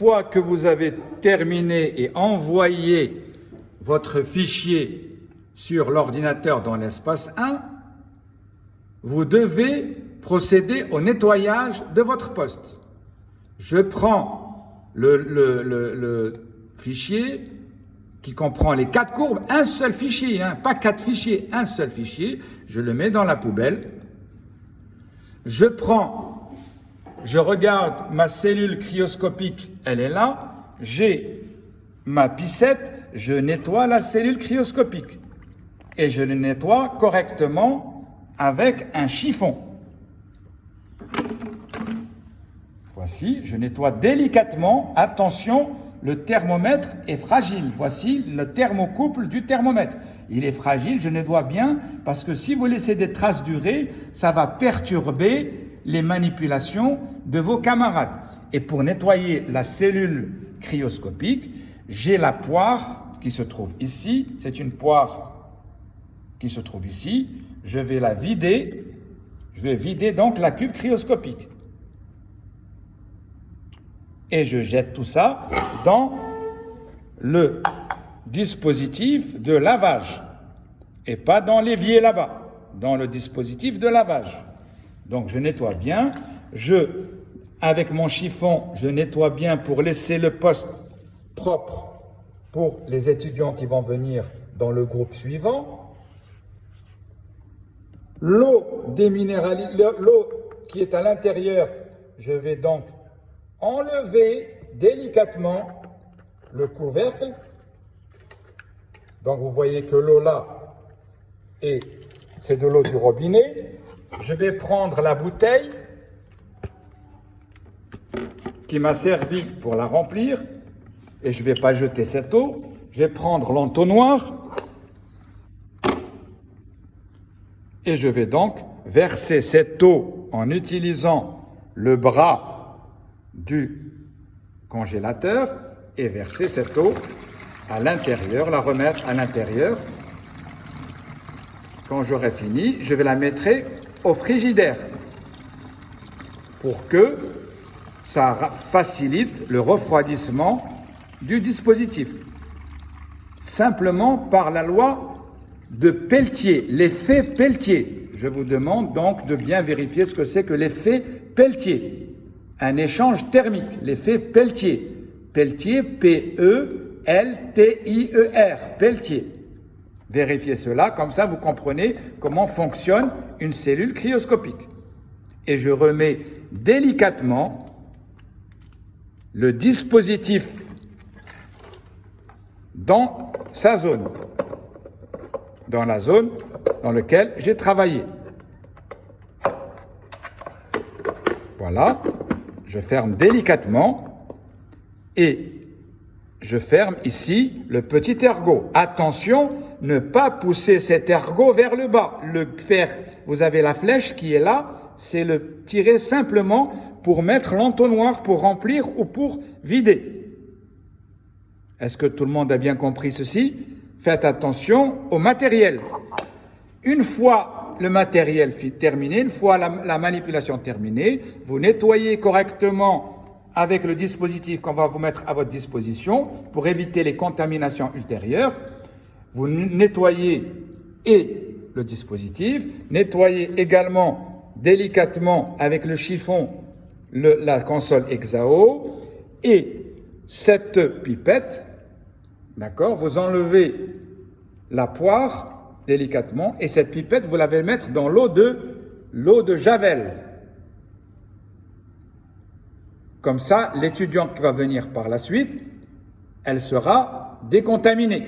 fois que vous avez terminé et envoyé votre fichier sur l'ordinateur dans l'espace 1, vous devez procéder au nettoyage de votre poste. Je prends le fichier qui comprend les 4 courbes, un seul fichier, pas 4 fichiers, un seul fichier, je le mets dans la poubelle. Je regarde ma cellule cryoscopique, elle est là, j'ai ma picette, je nettoie la cellule cryoscopique et je le nettoie correctement avec un chiffon. Voici, je nettoie délicatement, attention, le thermomètre est fragile. Voici le thermocouple du thermomètre. Il est fragile, je nettoie bien, parce que si vous laissez des traces durées, ça va perturber les manipulations de vos camarades. Et pour nettoyer la cellule cryoscopique, j'ai la poire qui se trouve ici. C'est une poire qui se trouve ici. Je vais la vider. Je vais vider donc la cuve cryoscopique. Et je jette tout ça dans le dispositif de lavage. Et pas dans l'évier là-bas, dans le dispositif de lavage. Donc je nettoie bien. Avec mon chiffon, je nettoie bien pour laisser le poste propre pour les étudiants qui vont venir dans le groupe suivant. L'eau qui est à l'intérieur, je vais donc enlever délicatement le couvercle. Donc vous voyez que l'eau là, c'est de l'eau du robinet. Je vais prendre la bouteille qui m'a servi pour la remplir et je ne vais pas jeter cette eau. Je vais prendre l'entonnoir et je vais donc verser cette eau en utilisant le bras du congélateur et verser cette eau à l'intérieur, la remettre à l'intérieur. Quand j'aurai fini, je vais la mettre au frigidaire pour que ça facilite le refroidissement du dispositif. Simplement par la loi de Peltier, l'effet Peltier. Je vous demande donc de bien vérifier ce que c'est que l'effet Peltier. Un échange thermique, l'effet Peltier. Peltier, P-E-L-T-I-E-R, Peltier. Vérifiez cela, comme ça vous comprenez comment fonctionne une cellule cryoscopique. Et je remets délicatement le dispositif dans sa zone, dans la zone dans laquelle j'ai travaillé. Voilà, je ferme délicatement et je ferme ici le petit ergot. Attention, ne pas pousser cet ergot vers le bas. Vous avez la flèche qui est là, c'est le tirer simplement pour mettre l'entonnoir pour remplir ou pour vider. Est-ce que tout le monde a bien compris ceci? Faites attention au matériel. Une fois le matériel terminé, une fois la manipulation terminée, vous nettoyez correctement avec le dispositif qu'on va vous mettre à votre disposition pour éviter les contaminations ultérieures. Vous nettoyez le dispositif, nettoyez également délicatement avec le chiffon la console Exao et cette pipette, d'accord, vous enlevez la poire délicatement et cette pipette, vous la mettre dans l'eau de Javel. Comme ça, l'étudiant qui va venir par la suite, elle sera décontaminée.